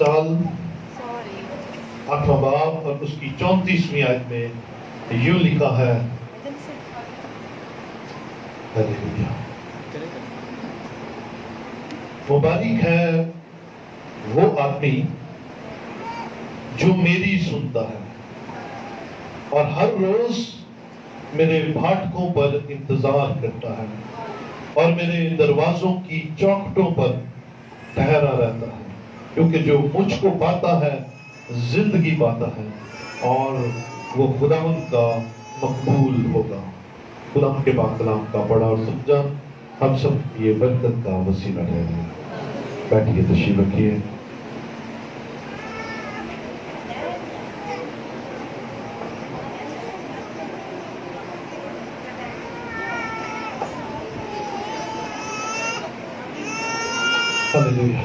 امثال 8واں باب اور اس کی 34ویں آیت میں یوں لکھا ہے، ہلیلویا، مبارک ہے وہ آدمی جو میری سنتا ہے اور ہر روز میرے پھاٹکوں پر انتظار کرتا ہے اور میرے دروازوں کی چوکھٹوں پر ٹھہرا رہتا ہے، کیونکہ جو مجھ کو پاتا ہے زندگی پاتا ہے اور وہ خداوند کا مقبول ہوگا۔ خداوند کے پاک کلام کا پڑھا اور سمجھا ہم سب یہ برکت کا وسیلہ رہے۔ بیٹھیے، تشریف رکھیے۔ ہلیلویا،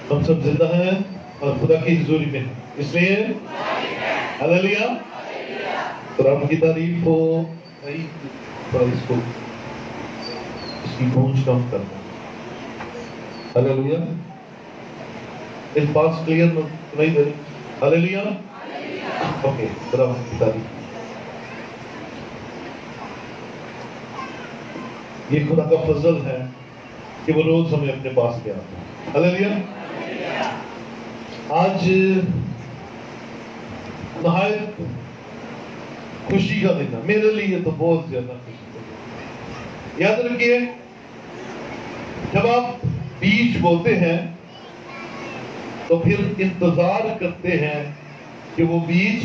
ہم سب زندہ ہیں اور خدا کی حضوری میں، اس لیے ہلیلویا، رب کی تعریف ہو۔ اس کو اس کی گونج کم کرنا۔ ہلیلویا، الفاظ کلیئر نہیں دے رہے؟ ہلیلویا، اوکے، رب کی تعریف۔ یہ خدا کا فضل ہے کہ وہ روز ہمیں اپنے پاس لے آتا ہے۔ ہلیلویا۔ آج نہایت خوشی کا دن ہے میرے لیے، تو بہت زیادہ خوشی کا دن۔ یاد رکھیے، جب آپ بیج بوتے ہیں تو پھر انتظار کرتے ہیں کہ وہ بیج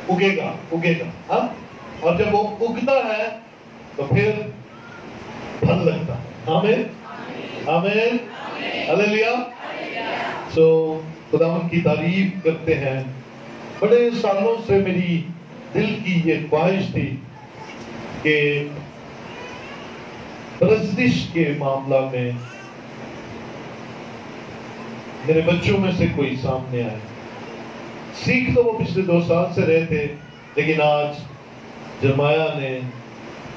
اگے گا، اور جب وہ اگتا ہے تو پھر پھل لگتا ہے۔ آمین، آمین، ہلیلویا۔ سو خداوند کی تعریف کرتے ہیں۔ بڑے سالوں سے میری دل کی یہ خواہش تھی کہ پرستش کے معاملہ میں میرے بچوں میں سے کوئی سامنے آئے۔ سیکھ تو وہ پچھلے 2 سال سے رہے تھے، لیکن آج جرمایا نے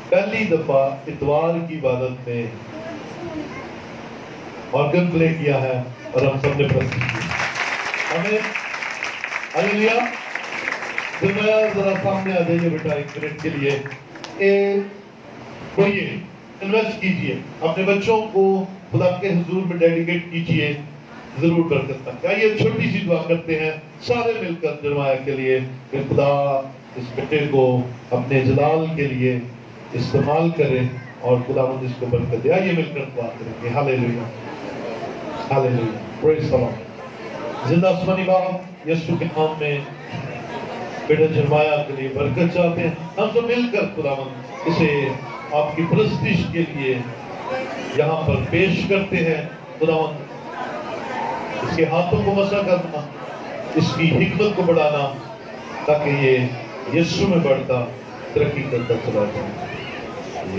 پہلی دفعہ اتوار کی عبادت میں آرگن پلے کیا ہے اور ہم سب نے پرستش کی۔ ہمیں ہلیلویا۔ جرمایا ذرا سامنے آ جائیے بیٹا 1 منٹ کے لیے۔ کوئی انویسٹ کیجئے، اپنے بچوں کو خدا کے حضور میں ڈیڈیکیٹ کیجئے، ضرور برکت تک۔ آئیے چھوٹی سی دعا کرتے ہیں سارے مل کر جرمایا کے لیے کہ خدا اس بیٹے کو اپنے جلال کے لیے استعمال کرے اور خداوند اس کو برکت دے۔ آئیے مل کر دعا کریں گے۔ ہلیلویا، ہلیلویا، پریز دی لارڈ۔ زندہ آسمانی باپ، یسوع کے نام میں بیٹا جرمایا کے لیے برکت چاہتے ہیں۔ ہم سب مل کر خداوند اسے آپ کی پرستش کے لیے یہاں پر پیش کرتے ہیں۔ خداوند اس کے ہاتھوں کو مسا کرنا، اس کی حکمت کو بڑھانا، تاکہ یہ یسوع میں بڑھتا ترقی کرتا چلا جائے،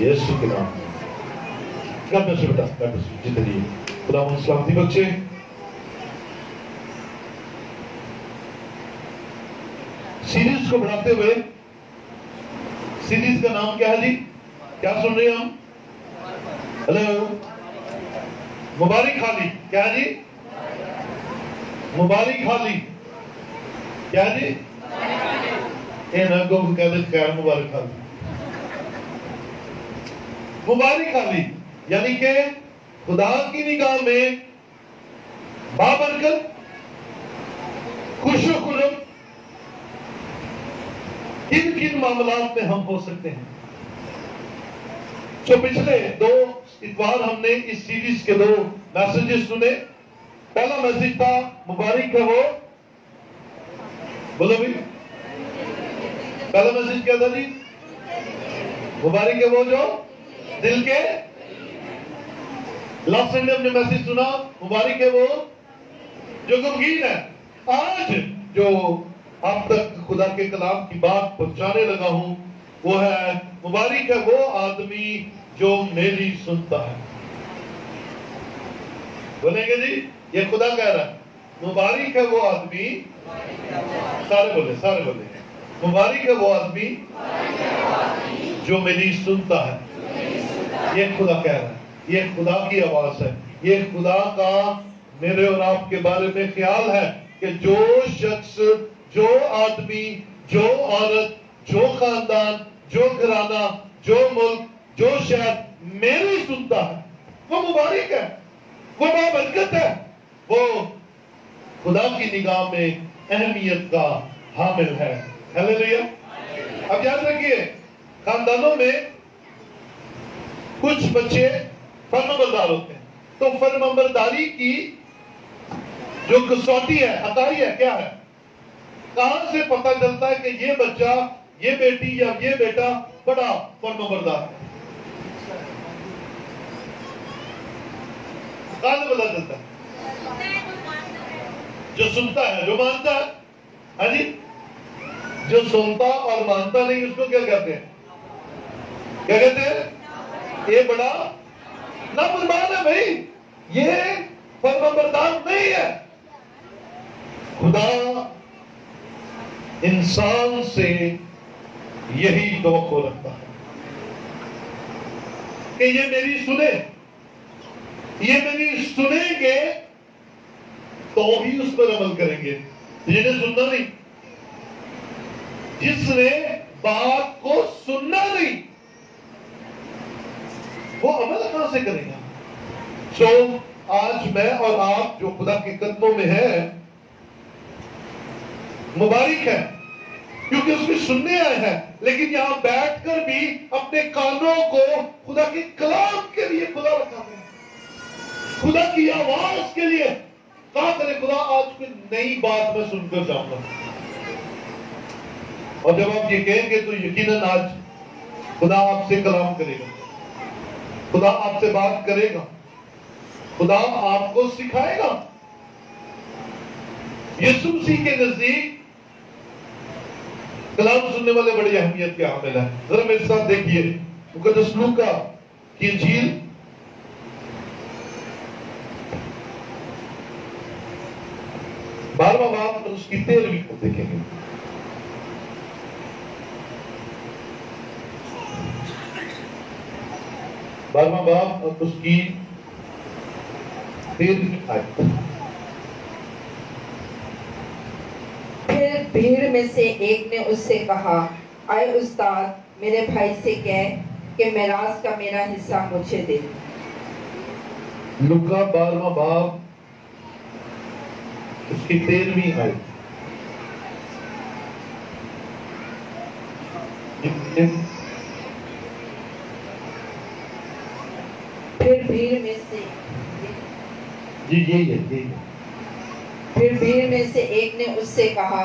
یسوع کے نام میں۔ God bless you beta, God bless you, جیتے رہیے، خداوند سلامتی بخشے۔ سیریز کو بڑھاتے ہوئے، سیریز کا نام کیا ہے جی؟ کیا سن رہے ہیں ہم؟ ہلو، مبارک خالی، کیا ہے جی؟ مبارک خالی، کیا ہے جی؟ اے نہ کو کہتے خیر مبارک خالی، مبارک خالی، یعنی کہ خدا کی نگاہ میں بابرکت، خوش و خرم کن کن معاملات میں ہم ہو سکتے ہیں۔ جو پچھلے 2 اتوار ہم نے اس سیریز کے 2 میسیجز سنے۔ پہلا میسیج تھا مبارک ہے وہ، بولو بھی، پہلا میسیج کیا تھا جی؟ مبارک ہے وہ جو دل کے۔ لاسٹ سنڈے ہم نے میسیج سنا مبارک ہے وہ جو غمگین ہے۔ آج جو آپ تک خدا کے کلام کی بات پہنچانے لگا ہوں وہ ہے مبارک ہے وہ آدمی جو میری سنتا ہے۔ بولیں گے جی؟ یہ خدا کہہ رہا ہے مبارک ہے وہ آدمی، سارے بولے مبارک ہے وہ آدمی जो मेरी सुनता है। ये खुदा कह रहा है, ये खुदा की आवाज है, ये खुदा का मेरे और आपके बारे में ख्याल है कि जो शख्स, जो आदमी, जो औरत, जो खानदान, जो घराना, जो मुल्क, जो शहर मेरी सुनता है, वो मुबारक है, वो बाबरकत है, वो खुदा की निगाह में अहमियत का हामिल है। हालेलुया। अब याद रखिए, खानदानों में कुछ बच्चे फर्माबरदार होते हैं, तो फर्माबरदारी की जो कसौटी है, अताई है, क्या है? कहां से पता चलता है कि ये बच्चा, ये बेटी या ये बेटा बड़ा फर्माबरदार है? कहां से पता चलता है? जो सुनता है, जो मानता है। हाँ जी, जो सुनता और मानता नहीं, उसको क्या कहते हैं? क्या कहते हैं? ये बड़ा नाफरमान है भाई, ये फर्माबरदार नहीं है। खुदा इंसान से यही तवक्को रखता है कि ये मेरी सुने, ये मेरी सुनेंगे तो ही उस पर अमल करेंगे। जिन्हें सुनना नहीं, जिसने बात को सुनना नहीं, वो अमल कहां से करेगा? सो आज मैं और आप जो खुदा के कदमों में है, मुबारक है, क्योंकि उसमें सुनने आए हैं, लेकिन यहां बैठकर भी अपने कानों को खुदा के कलाम के लिए खुला रखा है, खुदा की आवाज के लिए। कहा करे खुदा आज कोई नई बात मैं सुनकर जाऊंगा, और जब आप ये कहेंगे तो यकीनन आज खुदा आपसे कलाम करेगा, खुदा आपसे बात करेगा, खुदा आपको सिखाएगा। यीशु मसीह के नजदीक कलाम सुनने वाले बड़ी अहमियत के हामिल है। जरा मेरे साथ देखिए मुकद्दस लूका की इंजील, बारहवां बाब और उसकी 13वीं को देखेंगे। बारहवां बाब और उसकी 13वीं आयत। फिर भीड़ में से एक ने उससे कहा, आए उस्ताद, मेरे भाई से कह कि मिरास का मेरा हिस्सा मुझे दे। लूका 12वां बाब उसकी 13वीं आयत। फिर भीड़ में से फिर भीड़ में से एक ने उससे कहा,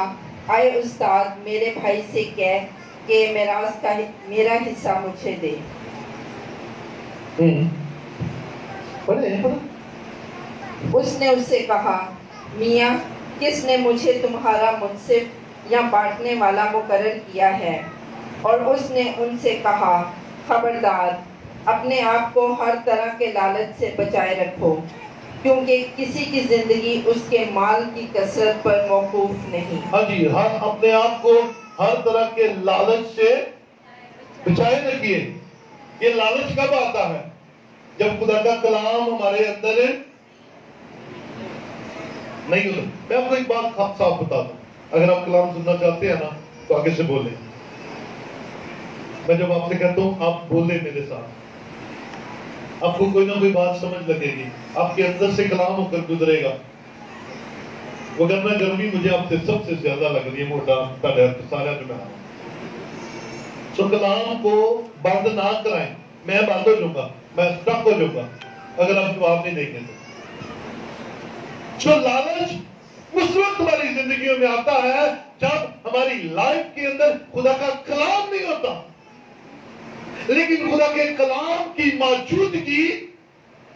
आए उस्ताद, मेरे भाई से कह कि मिरास का मेरा हिस्सा मुझे दे। उसने उससे कहा, मियाँ, किसने मुझे तुम्हारा मुंसिफ या बांटने वाला मुकर्रर किया है? और उसने उनसे कहा, खबरदार, अपने आप को हर तरह के लालच से बचाए रखो, क्योंकि किसी की जिंदगी उसके माल की कसरत पर मौकूफ नहीं। हाँ जी, हाँ, अपने आप को हर तरह के लालच से बचाए रखिए। ये लालच कब आता है? जब खुदा का कलाम हमारे अंदर नहीं होता। मैं आपको एक बात साफ बता दूं, अगर आप कलाम सुनना चाहते हैं ना तो आगे से बोले। मैं जब आपसे कहता हूं आप बोले मेरे साथ, आपको कोई ना कोई बात समझ लगेगी, आपके अंदर से कलाम होकर गुजरेगा। वो गर्मा गर्मी मुझे आपसे सबसे ज्यादा लग रही है, मोटा सारा जो मैं सो कलाम को बंद ना कराएं। मैं बंद हो जाऊंगा, मैं स्टक हो जाऊंगा अगर आप जवाब नहीं देंगे तो। जो लालच उस वक्त हमारी जिंदगियों में आता है जब हमारी लाइफ के अंदर खुदा का कलाम नहीं होता, लेकिन खुदा के कलाम की मौजूदगी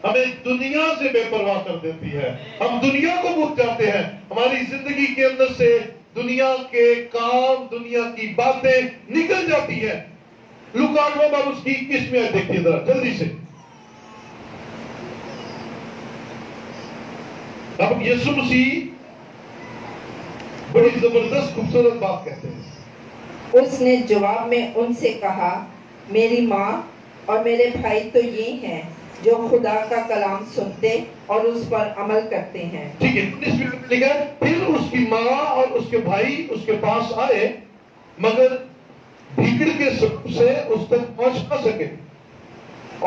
हमें दुनिया से बेपरवाह कर देती है। हम दुनिया को भूल जाते हैं, हमारी जिंदगी के अंदर से दुनिया के काम, दुनिया की बातें निकल जाती है। लूका 8वां बाब उसकी 21वीं आयत देखिए जरा जल्दी से। अब यीशु मसीह बड़ी जबरदस्त खूबसूरत बात कहते हैं। उसने जवाब में उनसे कहा, میری ماں اور میرے بھائی تو یہ ہیں جو خدا کا کلام سنتے اور اس پر عمل کرتے ہیں. ٹھیک ہے, 19 میں لکھا ہے پھر اس کی ماں اور اس کے بھائی اس کے پاس آئے مگر بھیڑ کے سے اس تک پہنچ نہ سکے,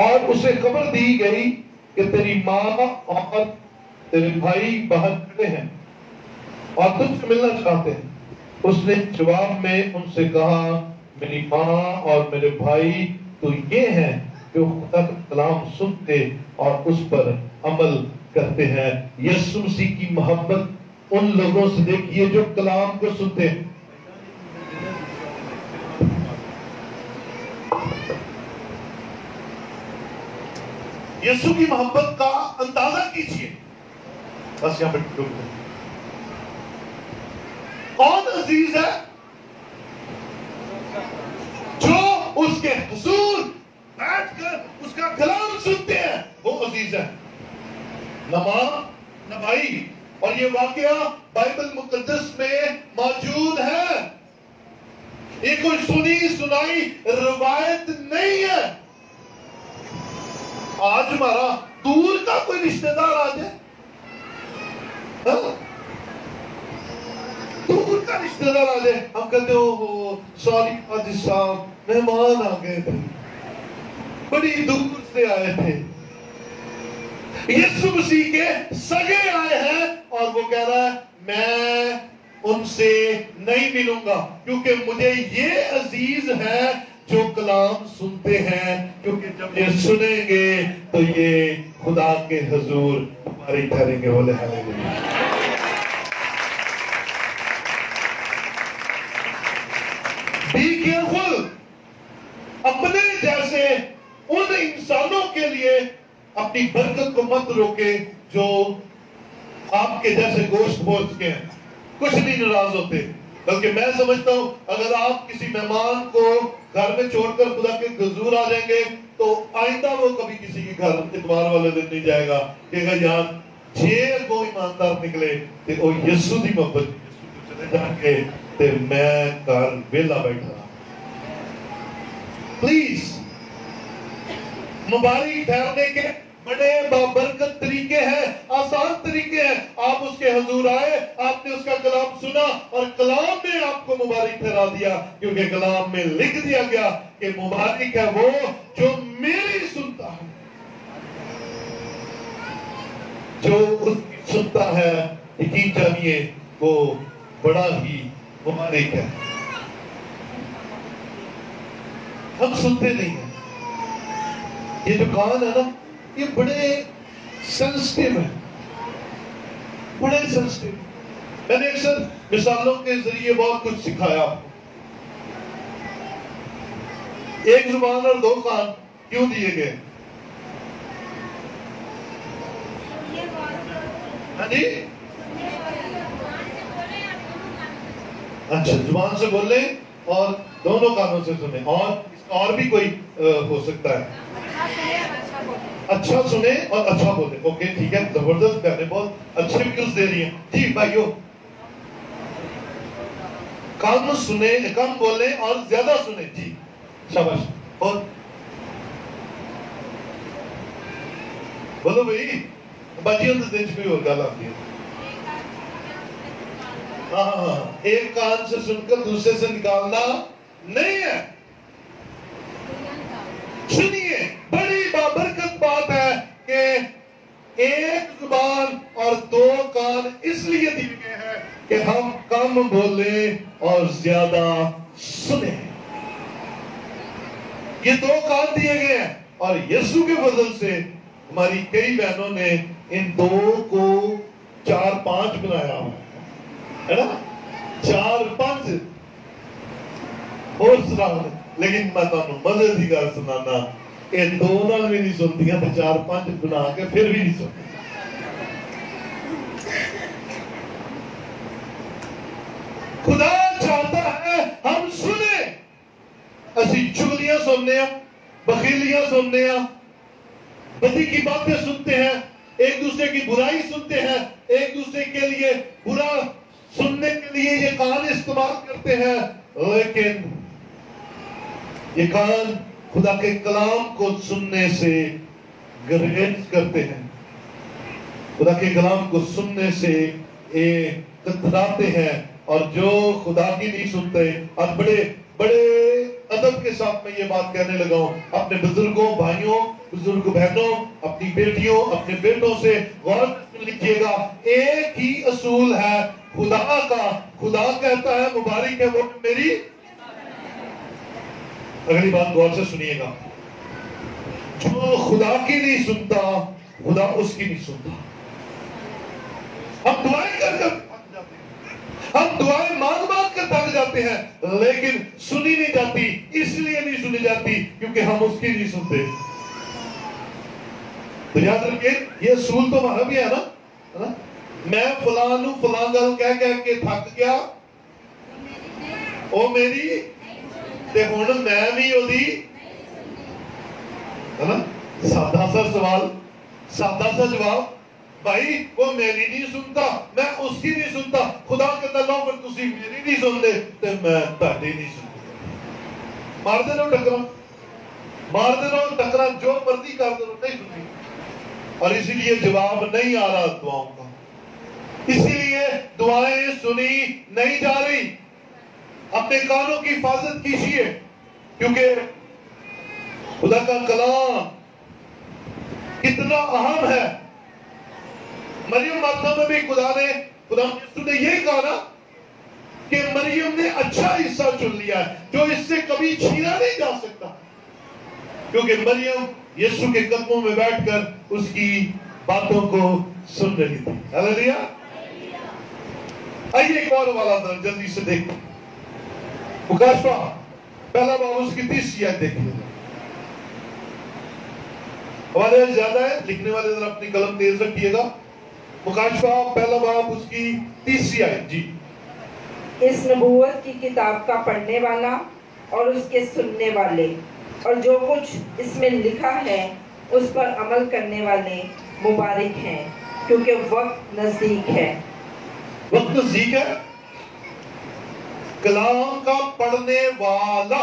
اور اسے خبر دی گئی کہ تیری ماں اور تیرے بھائی باہر کھڑے ہیں اور تجھ سے ملنا چاہتے ہیں. اس نے جواب میں ان سے کہا, میری ماں اور میرے بھائی تو یہ ہیں جو خدا کا کلام سنتے اور اس پر عمل کرتے ہیں. یسوع مسیح کی محبت ان لوگوں سے دیکھیے جو کلام کو سنتے ہیں. یسوع کی محبت کا اندازہ کیجیے. بس یہاں پہ کون عزیز ہے؟ جو اس کے حضور بیٹھ کر اس کا کلام سنتے ہیں, وہ عزیز ہے. نہ ماں نہ بھائی. اور یہ واقعہ بائبل مقدس میں موجود ہے. یہ کوئی سنی سنائی روایت نہیں ہے. آج ہمارا دور کا کوئی رشتہ دار آ جائے, دور کا رشتہ دار آ جائے, ہم کہتے ہو سوری حاجی صاحب مہمان آ گئے تھے, بڑی دور سے آئے تھے. یسوع مسیح کے سگے آئے ہیں اور وہ کہہ رہا ہے میں ان سے نہیں ملوں گا کیونکہ مجھے یہ عزیز ہے جو کلام سنتے ہیں, کیونکہ جب یہ سنیں گے تو یہ خدا کے حضور ہماری ٹھہریں گے. بولے ہاللیلویا. Be careful. اپنے جیسے ان انسانوں کے لیے اپنی برکت کو مت روکے جو آپ کے جیسے گوشت پوچھ کے ہیں. کچھ نہیں ناراض ہوتے, بلکہ میں سمجھتا ہوں اگر آپ کسی مہمان کو گھر میں چھوڑ کر خدا کے حضور آ جائیں گے تو آئندہ وہ کبھی کسی کے گھر اتوار والے دن نہیں جائے گا کہ اگر یہاں جیل کو ایماندار نکلے کہ وہ یسوع دی محبت چلے جان کے تے میں گھر ویلا بیٹھا. پلیز, مبارک ٹھہرنے کے بڑے بابرکت طریقے ہیں, آسان طریقے ہیں. آپ اس کے حضور آئے, آپ نے اس کا کلام سنا اور کلام نے آپ کو مبارک ٹھہرا دیا, کیونکہ کلام میں لکھ دیا گیا کہ مبارک ہے وہ جو میری سنتا ہے, جو اس کی سنتا ہے. یقین جانیے وہ بڑا ہی مبارک ہے. ہم سنتے نہیں ہیں. یہ جو کان ہے نا یہ بڑے سینسٹیو ہیں, بڑے سینسٹیو. میں نے اکثر مثالوں کے ذریعے بہت کچھ سکھایا آپ کو. ایک زبان اور دو کان کیوں دیے گئے؟ ہاں جی, اچھا زبان سے بولیں اور دونوں کانوں سے سنیں. اور بھی کوئی ہو سکتا ہے, اچھا سنیں اور اچھا بولیں. اوکے ٹھیک ہے, زبردست, پہلے بہت اچھے ویوز دے رہی ہیں. جی بھائیو, کم سنیں, کم بولیں اور زیادہ سنیں. جی شاباش. اور بولو بھائی, باجیوں سے دن کوئی اور گال آتی ہے. ہاں, ایک کان سے سن کر دوسرے سے نکالنا نہیں ہے. سنیے, بڑی بابرکت بات ہے کہ ایک زبان اور دو کان اس لیے دیے گئے ہیں کہ ہم کم بولیں اور زیادہ سنیں. یہ دو کان دیے گئے ہیں اور یسوع کے فضل سے ہماری کئی بہنوں نے ان دو کو 4-5 بنایا ہے نا, 4-5 اور سنا. لیکن میں تمہیں مزے کی گل سنانا, یہ 2 نال بھی نہیں سنتی تو 4-5 بنا کے پھر بھی نہیں سنتی. خدا چاہتا ہے ہم سنیں. اسی چگلیاں سننے ہیں, بخیلیاں سننے ہیں, بدی کی باتیں سنتے ہیں, ایک دوسرے کی برائی سنتے ہیں, ایک دوسرے کے لیے برا سننے کے لیے یہ کان استعمال کرتے ہیں. لیکن یہ کان खुदा के कलाम को सुनने से गुरेज करते हैं, खुदा के कलाम को सुनने से कतराते हैं। और जो खुदा की नहीं सुनते, और बड़े बड़े अदब के साथ मैं ये बात कहने लगा हूं, अपने बुजुर्गों, भाइयों, बुजुर्ग बहनों, अपनी बेटियों, अपने बेटों से गौर से लीजिएगा, एक ही असूल है खुदा का। खुदा कहता है मुबारक है वो मेरी, अगली बात गौर से सुनिएगा, जो खुदा की नहीं सुनता, खुदा उसकी नहीं सुनता। हम दुआएं कर कर थक जाते हैं, हम दुआएं मांग मांग कर थक जाते हैं, लेकिन सुनी नहीं जाती। इसलिए नहीं सुनी जाती क्योंकि हम उसकी नहीं सुनते। तो याद रखिए, ये असूल तो हमारा भी है ना। मैं फलां फलां गल कह कह के थक गया, ओ मेरी ते हुण मैं भी ओदी, है ना। सादा सा सवाल, सादा सा जवाब, भाई वो मेरी नहीं सुनता, मैं उसकी नहीं सुनता। खुदा कहता लो फिर तुसी मेरी नहीं सुनते ते मैं तुहाडी नहीं सुनता। मार दे लो टकरा, मार दे लो टकरा, जो मर्जी कर दो, नहीं सुनती। और इसीलिए जवाब नहीं आ रहा दुआओं का, इसीलिए दुआएं सुनी नहीं जा रही। अपने कानों की हिफाजत कीजिए, क्योंकि खुदा का कलाम कितना अहम है। मरियम माता में भी खुदा ने ये कहा ना कि मरियम ने अच्छा हिस्सा चुन लिया है जो इससे कभी छीना नहीं जा सकता, क्योंकि मरियम यीशु के कदमों में बैठकर उसकी बातों को सुन रही थी। हालेलुया। आइए एक और वाला था, जल्दी से देखते। मुकाशवा पहला बाब उसकी 30 आयत देखिए। हमारे ज्यादा है, लिखने वाले जरा अपनी कलम तेज रखिएगा। मुकाशवा पहला बाब उसकी 30 आयत जी। इस नबूवत की किताब का पढ़ने वाला और उसके सुनने वाले और जो कुछ इसमें लिखा है उस पर अमल करने वाले मुबारक हैं, क्योंकि वक्त नजदीक है। वक्त नजदीक है। कलाम का पढ़ने वाला,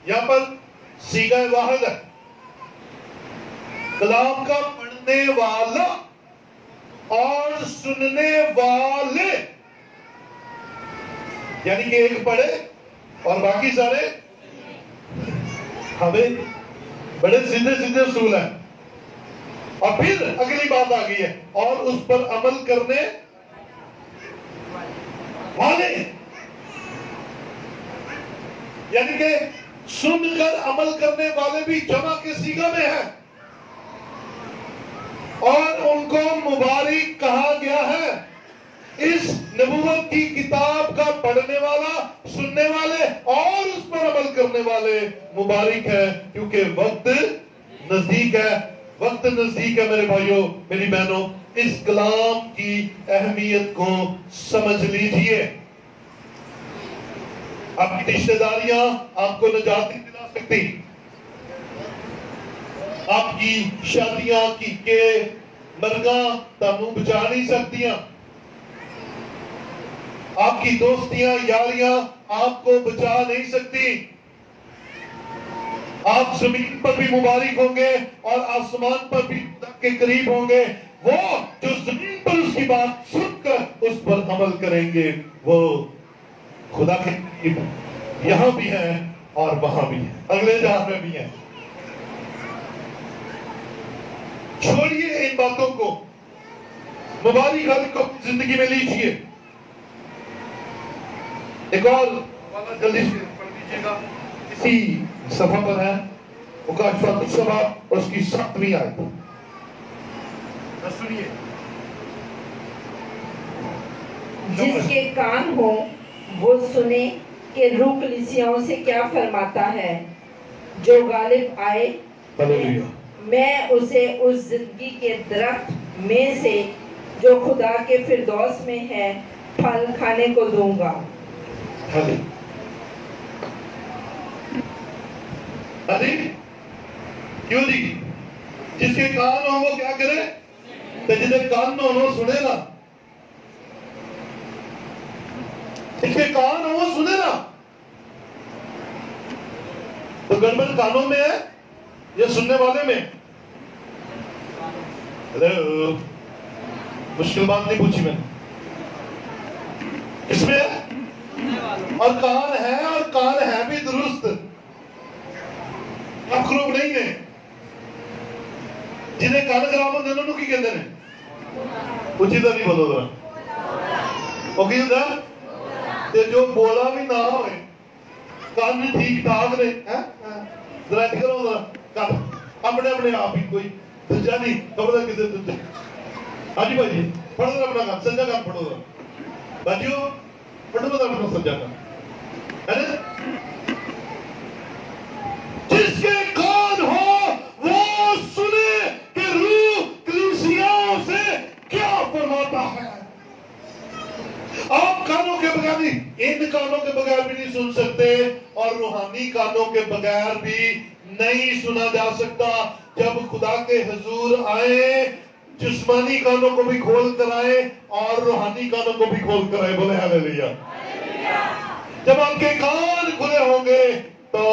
यहां पर सीगा वाहिद है। कलाम का पढ़ने वाला और सुनने वाले, यानी कि एक पढ़े और बाकी सारे। हमें बड़े सीधे सीधे उसूल है। और फिर अगली बात आ गई है, और उस पर अमल करने वाले, यानी कि सुनकर अमल करने वाले भी जमा के सीगा में है, और उनको मुबारक कहा गया है। इस नबूवत की किताब का पढ़ने वाला, सुनने वाले और उस पर अमल करने वाले मुबारक है, क्योंकि वक्त नजदीक है। वक्त नजदीक है मेरे भाइयों, मेरी बहनों। इस कलाम की अहमियत को समझ लीजिए। आपकी रिश्तेदारियां आपको निजात नहीं दिला सकती, आपकी शादियां की के मरगा तानू बचा नहीं सकतियां, आपकी दोस्तियां यारियां आपको बचा नहीं सकती। आप जमीन पर भी मुबारक होंगे और आसमान पर भी खुदा के करीब होंगे। वो जो जमीन पर उसकी बात सुनकर उस पर अमल करेंगे, वो खुदा के करीब यहां भी है और वहां भी है, अगले जहां में भी है। छोड़िए इन बातों को, मुबारक हाल को जिंदगी में लीजिए। एक और जल्दी से पढ़ लीजिएगा, इसी सफा पर है, मुकाशवा दूसरा और उसकी 7वीं आयत। सुनिए। जिसके कान हो वो सुने कि रूह कलीसियाओं से क्या फरमाता है। जो गालिब आए मैं उसे उस जिंदगी के दरख्त में से जो खुदा के फिरदौस में है फल खाने को दूंगा। अरे क्यों जी? जिसके कान हो वो क्या करे? तो जिसके कान हो वो सुने ना, जिसके कान हो वो सुने ना। तो गड़बड़ कानों में है या सुनने वाले में? अरे मुश्किल बात नहीं पूछी मैंने। किसमें है? और कान है भी दुरुस्त, अखरूब नहीं है। जिन्हें कान खराब होते हैं की कहते हैं उचित नहीं बोलो जरा ते जो बोला भी ना हो कान ठीक ठाक ने जरा करो जरा अपने अपने आप ही कोई दूसरा नहीं खबर किसे दूसरे। हाँ जी भाई पढ़ो जरा अपना काम सज्जा काम पढ़ो जरा बाजियो पढ़ो जरा अपना सज्जा काम है ना। जिसके कान हो वो सुने कि रूह कलीसियाओं से क्या फरमाता है। आप कानों के बगैर नहीं, इन कानों के बगैर भी नहीं सुन सकते और रूहानी कानों के बगैर भी नहीं सुना जा सकता। जब खुदा के हुजूर आए जिस्मानी कानों को भी खोल कर आए और रूहानी कानों को भी खोल कर आए। बोले हालेलुया। जब आपके कान खुले होंगे तो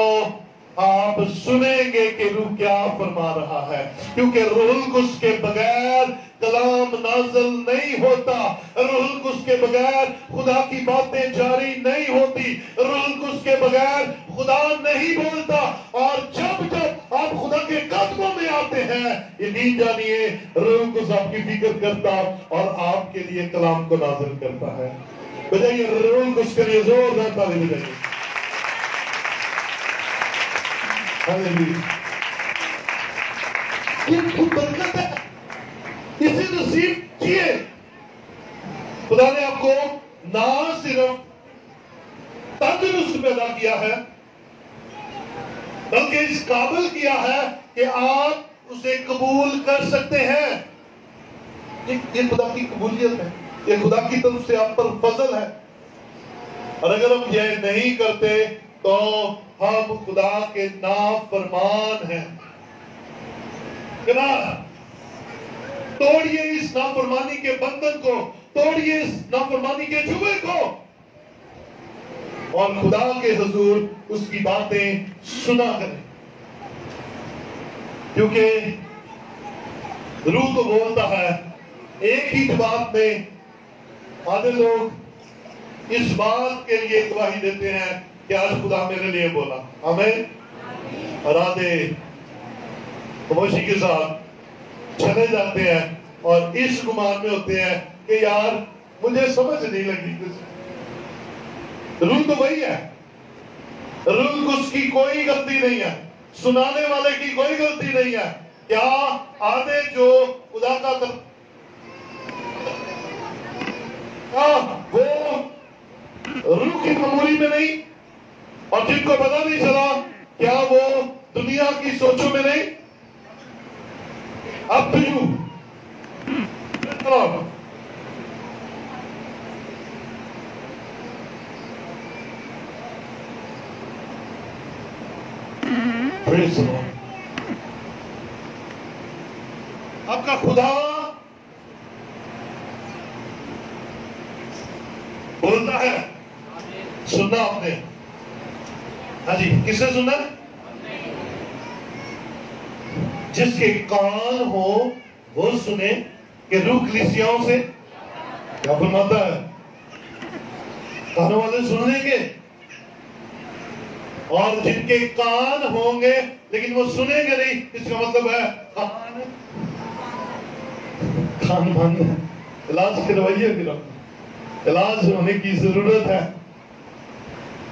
आप सुनेंगे कि रूह क्या फरमा रहा है, क्योंकि रूहुल कुद्स के बगैर कलाम नाज़िल नहीं होता। रूहुल कुद्स के बगैर खुदा की बातें जारी नहीं होती। रूहुल कुद्स के बगैर खुदा नहीं बोलता। और जब जब आप खुदा के कदमों में आते हैं यकीन जानिए रूहुल कुद्स आपकी फिक्र करता और आपके लिए कलाम को नाज़िल करता है। बजाइए रूहुल कुद्स के लिए जोरदार ताली बजाइए। हालेलुया। ये बरकत है, इसे नसीब किए। खुदा ने आपको ना सिर्फ तंदुरुस्त पैदा किया है बल्कि इस काबिल किया है कि आप उसे कबूल कर सकते हैं। ये खुदा की कबूलियत है, ये खुदा की तरफ से आप पर फजल है। और अगर हम ये नहीं करते तो हम खुदा के नाफरमान हैं। तोड़िए इस नाफरमानी के बंधन को, तोड़िए इस नाफरमानी के जुए को और खुदा के हुजूर उसकी बातें सुना करें। क्योंकि रूह तो बोलता है। एक ही बात में आधे लोग इस बात के लिए गवाही देते हैं कि आज खुदा मेरे लिए बोला, आमीन, और आधे खामोशी के साथ चले जाते हैं और इस गुमान में होते हैं कि यार मुझे समझ नहीं लगी कुछ। रूह तो वही है, रूह उसकी कोई गलती नहीं है, सुनाने वाले की कोई गलती नहीं है। क्या आधे जो खुदा का वो रूह की मामूली में नहीं और जिनको पता नहीं चला क्या वो दुनिया की सोचों में नहीं। अब तो यू आपका खुदा बोलता है। सुनना आपने? हाँ जी, किसने सुना? जिसके कान हो वो सुने कि रूह कलीसियाओं से क्या फरमाता है। कानों वाले सुन लेंगे और जिनके कान होंगे लेकिन वो सुनेंगे नहीं, इसका मतलब है कान बंद है। इलाज करवाइए, फिर इलाज होने की जरूरत है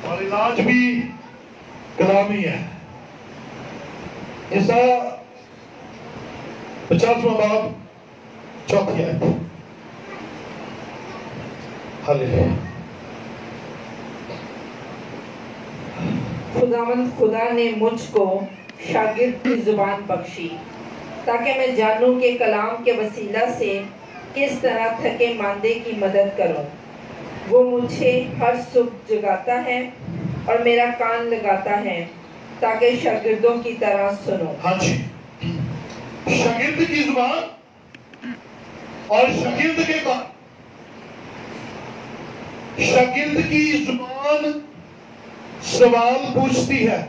और इलाज भी कलामी है। ऐसा 50वां बाब 4 आयत। हालेलुया। खुदावंद खुदा ने मुझको शागिर्द की जुबान बख्शी ताकि मैं जानूं कि कलाम के वसीला से किस तरह थके मांदे की मदद करूं। वो मुझे हर सुख जगाता है और मेरा कान लगाता है ताकि शागिर्दों की तरह सुनो। हाँ जी, शागिर्द की जुबान और शागिर्द के कान। शागिर्द की जुबान सवाल पूछती है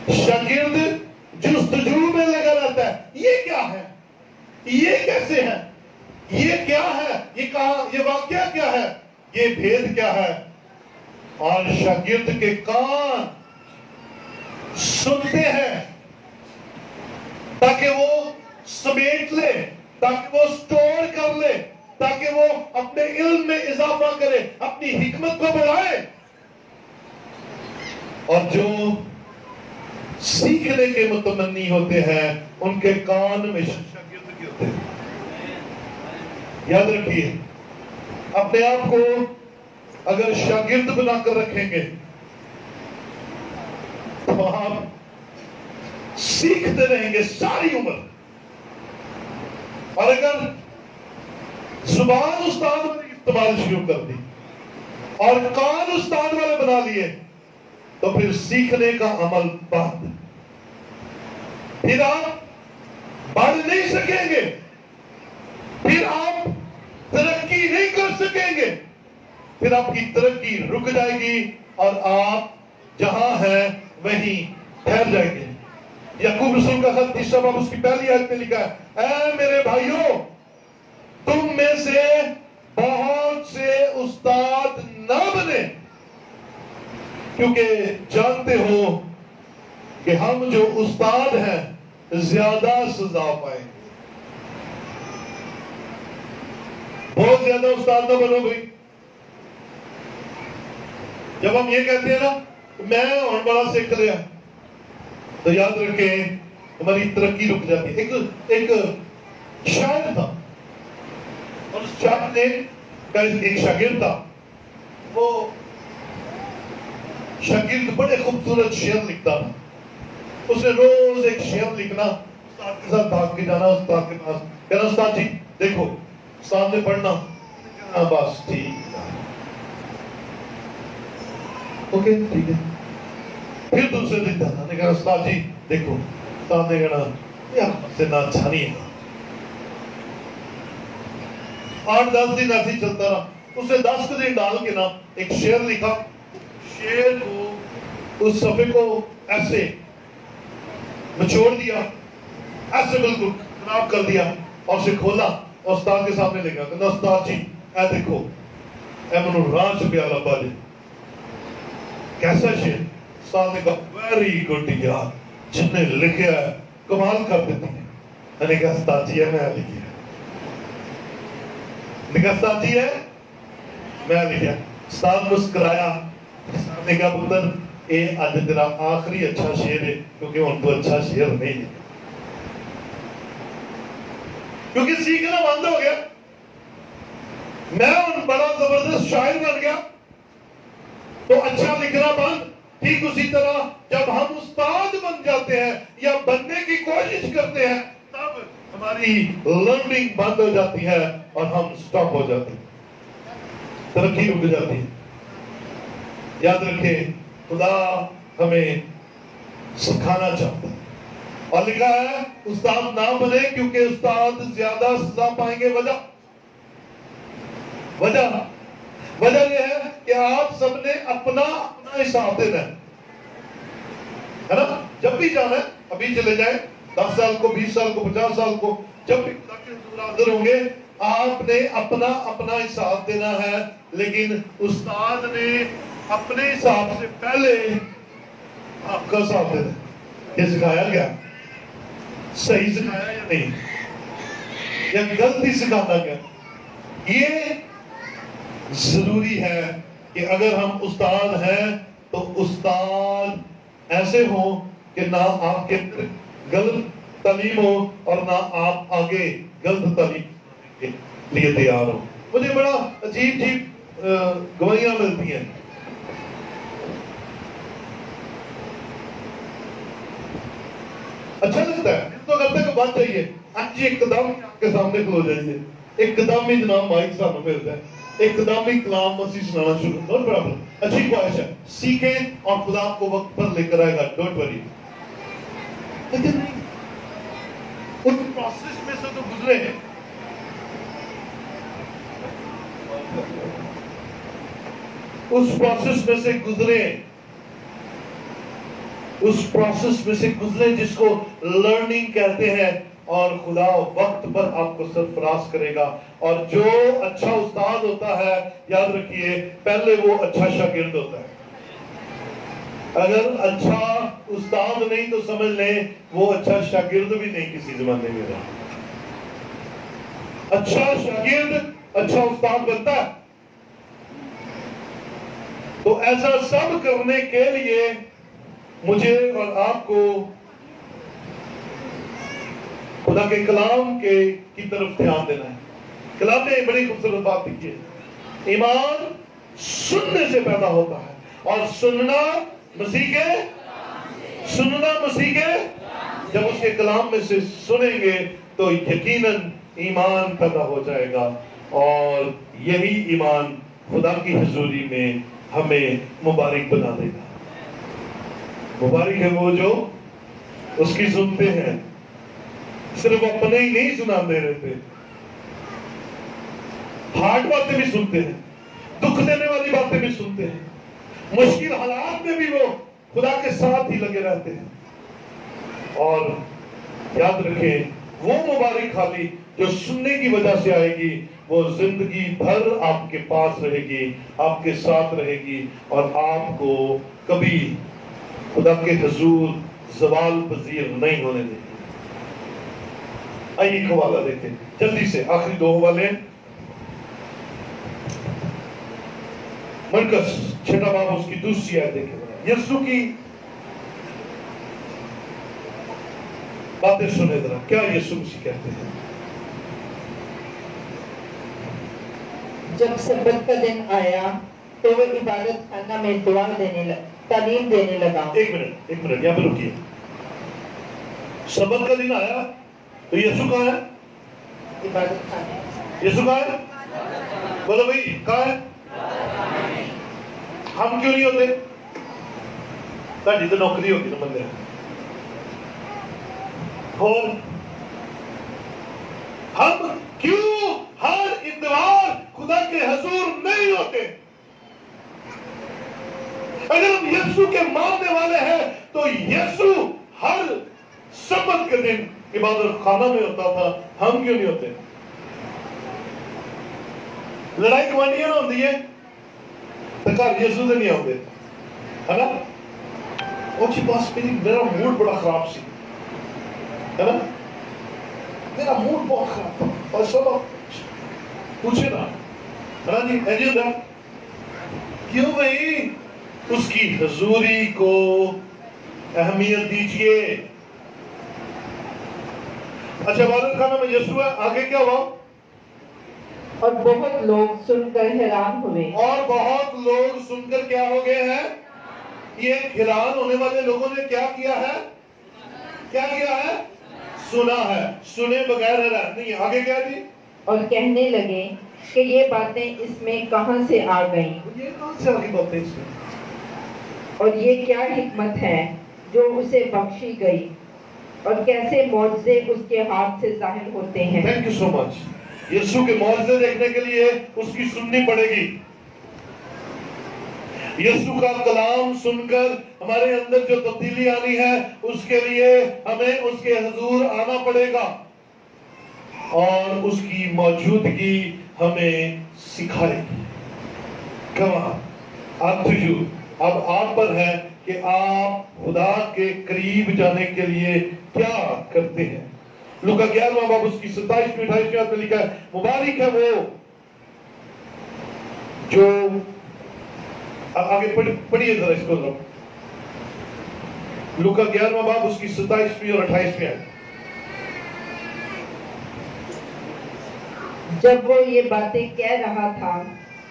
शागिर्द जुस्तजू में लगा रहता है, ये क्या है, ये कैसे है, ये क्या है, ये कहा, ये वाक्य क्या है, ये भेद क्या है। और शागिर्द के कान सुनते हैं ताकि वो समेट ले, ताकि वो स्टोर कर ले, ताकि वो अपने इल्म में इजाफा करे, अपनी हिकमत को बढ़ाए। और जो सीखने के मुतमन्नी होते हैं उनके कान में शागिर्द के होते हैं। याद रखिए, अपने आप को अगर शागिर्द बनाकर रखेंगे तो आप सीखते रहेंगे सारी उम्र। और अगर जुबान उस्ताद वाली इस्तेमाल शुरू कर दी और कान उस्ताद वाले बना लिए तो फिर सीखने का अमल बंद, फिर आप बढ़ नहीं सकेंगे, फिर आप तरक्की नहीं कर सकेंगे, फिर आपकी तरक्की रुक जाएगी और आप जहां हैं वहीं ठहर जाएंगे। याकूब रसूल का खत 3 बाब उसकी पहली आयत में लिखा है, ऐ मेरे भाइयों, तुम में से बहुत से उस्ताद ना बने, क्योंकि जानते हो कि हम जो उस्ताद हैं ज्यादा सजा पाएंगे। बहुत ज्यादा उस्ताद ना बनो भाई। जब हम ये कहते हैं ना मैं और बड़ा सीख लिया, तो याद रखें हमारी तरक्की रुक जाती है। एक शायर था और उस शायर ने एक शागिर्द था, वो शागिर्द बड़े खूबसूरत शेर लिखता था। उसने रोज एक शेर लिखना, उस्ताद के साथ भाग के जाना, उस्ताद के पास कहना, उस्ताद जी देखो, उस्ताद ने पढ़ना, बस ठीक, ओके ठीक है। फिर दूसरे दिन जाना, ने कहा उस्ताद जी देखो, उस्ताद ने कहना यार मुझसे ना अच्छा नहीं है। 8-10 दिन ऐसे ही चलता रहा। उसने 10 दिन डाल के ना एक शेर लिखा, शेर को उस सफे को ऐसे निचोड़ दिया, ऐसे बिल्कुल खराब कर दिया और उसे खोला और उस्ताद के सामने लेगा, कहना उस्ताद जी ऐ देखो, ऐ मनु राज प्याला बाजे, कैसा शेर। उस्ताद ने कहा वेरी गुड यार, जिसने लिखा है कमाल कर देती है। मैंने कहा उस्ताद जी है, मैं लिखा, उस्ताद जी है मैं लिखा। उस्ताद मुस्कुराया, उस्ताद ने कहा पुत्र ये आज तेरा आखिरी अच्छा शेर है, क्योंकि उनको अच्छा शेर नहीं है, क्योंकि सीखना बंद हो गया। मैं बड़ा जबरदस्त शायर बन गया तो अच्छा लिखना बंद। ठीक उसी तरह जब हम उस्ताद बन जाते हैं या बनने की कोशिश करते हैं, तब हमारी लर्निंग बंद हो जाती है और हम स्टॉप हो जाते हैं, तरक्की रुक जाती है। याद रखें, खुदा हमें सिखाना चाहता है और लिखा है उस्ताद ना बने, क्योंकि उस्ताद ज्यादा सजा पाएंगे। वजह यह है कि आप सबने अपना हिसाब देना है ना। जब भी जाना है, अभी चले जाए, 10 साल को, 20 साल को, 50 साल को, जब भी खुदा के हुजूर हाजिर होंगे, आपने अपना हिसाब देना है। लेकिन उस्ताद ने अपने हिसाब से पहले आपका हिसाब देना है। ये सिखाया गया, सही सिखाया या नहीं, या गलती सिखाना गया। ये जरूरी है कि अगर हम उस्ताद हैं तो उस्ताद ऐसे हो कि ना आपके गलत तालीम हो और ना आप आगे गलत तालीम के लिए तैयार हो। मुझे बड़ा अजीब गवाहियां मिलती हैं। अच्छा लगता है तो करते कि बात चाहिए अच्छी एकदम आपके सामने खलो जाइए, एकदम ही जनाब माइक सामने मिलता है, एकदम ही कलाम मसीह सुनाना शुरू करो। बराबर अच्छी ख्वाहिश है, सीखें और खुदा आपको वक्त पर लेकर आएगा, डोंट वरी। लेकिन नहीं, उस प्रोसेस में से तो गुजरे, उस प्रोसेस में से गुजरे। اس پروسیس میں سے گزرے جس کو لرننگ کہتے ہیں، اور خدا وقت پر آپ کو سرفراز کرے گا. اور جو اچھا استاد ہوتا ہے، یاد رکھیے پہلے وہ اچھا شاگرد ہوتا ہے. اگر اچھا استاد نہیں تو سمجھ لیں وہ اچھا شاگرد بھی نہیں کسی زمانے میں رہا. اچھا شاگرد اچھا استاد بنتا ہے. تو ایسا سب کرنے کے لیے مجھے اور آپ کو خدا کے کلام کی طرف دھیان دینا ہے. کلام نے ایک بڑی خوبصورت بات لکھی ہے، ایمان سننے سے پیدا ہوتا ہے، اور سننا مسیح کے جب اس کے کلام میں سے سنیں گے تو یقیناً ایمان پیدا ہو جائے گا، اور یہی ایمان خدا کی حضوری میں ہمیں مبارک بنا دے گا. مبارک ہے وہ جو اس کی سنتے ہیں، صرف اپنے ہی نہیں سناتے رہتے، ہارڈ باتیں بھی سنتے ہیں، دکھ دینے والی باتیں بھی سنتے ہیں، مشکل حالات میں بھی وہ خدا کے ساتھ ہی لگے رہتے ہیں. اور یاد رکھیں وہ مبارک حالی جو سننے کی وجہ سے آئے گی وہ زندگی بھر آپ کے پاس رہے گی، آپ کے ساتھ رہے گی، اور آپ کو کبھی خدا کے حضور زوال پذیر نہیں ہونے دے گی. آئیے ایک حوالہ دیکھیں جلدی سے، آخری دو حوالے. مرکز 6 باب اس کی دوسری آیت دیکھیں. یسوع کی باتیں سنیں ذرا، کیا یسوع مسیح کہتے ہیں؟ جب سبت کا دن آیا تو وہ عبادت خانہ میں تعلیم دینے لگا. ایک منٹ یہاں پہ رکیے. سبت کا دن آیا تو یسوع کہاں ہے؟ عبادت خانہ. یسوع کہاں ہے؟ بولو بھائی کہاں ہے؟ ہم کیوں نہیں ہوتے؟ تاڑی تو نوکری ہوگی نا بندے. اور ہم کیوں ہر اتوار خدا کے حضور نہیں ہوتے؟ اگر ہم یسوع کے ماننے والے ہیں تو یسوع ہر سبت کے دن عبادت خانہ میں ہوتا تھا، ہم کیوں نہیں ہوتے؟ لڑائی کمانیاں نہ ہوتی ہے تو گھر یسوع سے نہیں آتے ہے نا. اور جی بس میرا موڈ بڑا خراب سی ہے نا، میرا موڈ بہت خراب تھا، اور سب پوچھے نا ہے نا جی ایجی ہوتا ہے کیوں بھائی؟ اس کی حضوری کو اہمیت دیجئے. اچھا عبادت خانہ میں یسوع ہے، آگے کیا ہوا؟ اور بہت لوگ سن کر حیران ہوئے. اور بہت لوگ سن کر کیا ہو گئے ہیں؟ یہ حیران ہونے والے لوگوں نے کیا کیا ہے؟ کیا کیا ہے؟ سنا ہے. سنے بغیر حیران نہیں. آگے کیا جی؟ اور کہنے لگے کہ یہ باتیں اس میں کہاں سے آ گئیں، یہ کہاں سے آگے باتیں اس میں؟ اور یہ کیا حکمت ہے جو اسے بخشی گئی، اور کیسے معجزے اس کے ہاتھ سے ظاہر ہوتے ہیں. تھینک یو سو مچ. یسوع کے معجزے دیکھنے کے لیے اس کی سننی پڑے گی. یسوع کا کلام سن کر ہمارے اندر جو تبدیلی آنی ہے اس کے لیے ہمیں اس کے حضور آنا پڑے گا، اور اس کی موجودگی ہمیں سکھائے گی. کہاں؟ up to you. اب آپ پر ہے کہ آپ خدا کے قریب جانے کے لیے کیا کرتے ہیں. لوکا 11واں باب اس کی 27ویں 28ویں آیت میں لکھا ہے مبارک ہے وہ جو آگے پڑھیے ذرا اس کو ذرا. لوکا 11واں باب اس کی 27ویں اور 28ویں آیت. جب وہ یہ باتیں کہہ رہا تھا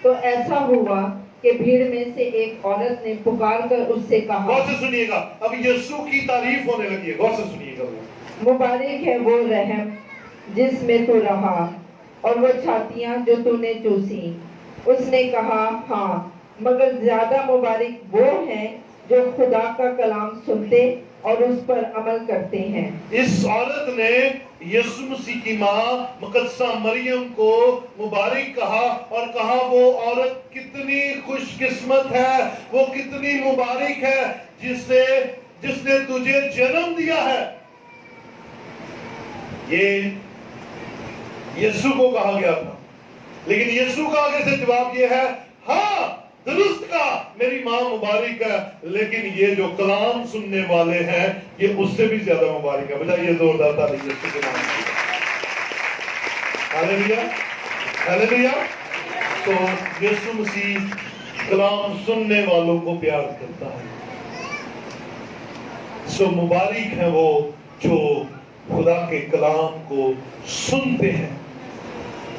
تو ایسا ہوا کہ بھیڑ میں سے ایک عورت نے پکار کر اس سے کہا. غور سے سنیے گا، اب یسوع کی تعریف ہونے لگی ہے. غور سے سنیے گا. مبارک ہے وہ رحم جس میں تو رہا اور وہ چھاتیاں جو تو نے چوسی. اس نے کہا ہاں، مگر زیادہ مبارک وہ ہیں جو خدا کا کلام سنتے اور اس پر عمل کرتے ہیں. اس عورت نے یسوع مسیح کی ماں مقدسہ مریم کو مبارک کہا، اور کہا وہ عورت کتنی خوش قسمت ہے، وہ کتنی مبارک ہے جس نے जिस ने तुझे जन्म दिया है। ये यीशु को कहा गया था, लेकिन यीशु का आगे से जवाब ये है, हाँ दुरुस्त का, मेरी मां मुबारक है, लेकिन ये जो कलाम सुनने वाले हैं ये उससे भी ज्यादा मुबारक है। बजाइए जोरदार ताली यीशु के नाम की। Hallelujah, hallelujah. तो यीशु मसीह कलाम सुनने वालों को प्यार करता है। सो मुबारक है वो जो खुदा के कलाम को सुनते हैं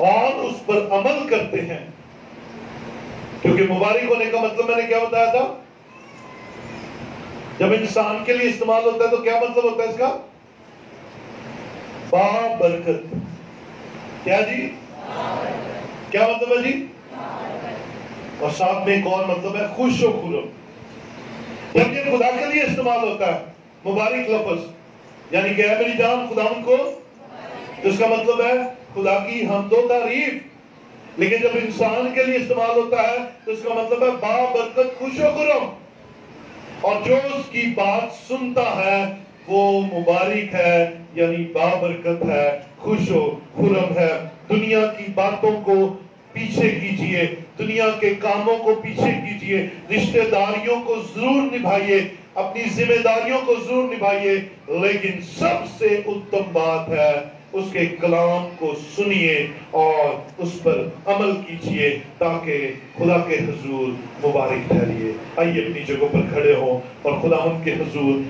और उस पर अमल करते हैं। क्योंकि मुबारक होने का मतलब मैंने क्या बताया था, जब इंसान के लिए इस्तेमाल होता है तो क्या मतलब होता है इसका? बाबरकत। क्या जी? क्या मतलब है जी? और साथ में एक और मतलब है खुश व खुरम। जब ये खुदा के लिए इस्तेमाल होता है मुबारक लफ्ज, यानी कि मेरी जान खुदावंद को, तो इसका मतलब है खुदा की हमदो तारीफ। लेकिन जब इंसान के लिए इस्तेमाल होता है तो इसका मतलब है बाबरकत खुश व खुरम। और जो उसकी बात सुनता है वो मुबारक है, यानी बाबरकत है, खुश व खुरम है। दुनिया की बातों को पीछे कीजिए, दुनिया के कामों को पीछे कीजिए, रिश्तेदारियों को जरूर निभाइए, अपनी जिम्मेदारियों को जरूर निभाइए, लेकिन सबसे उत्तम बात है उसके कलाम को सुनिए और उस पर अमल कीजिए ताकि खुदा के हुजूर मुबारक ठहरिए। आइए अपनी जगहों पर खड़े हों और खुदावंद के हुजूर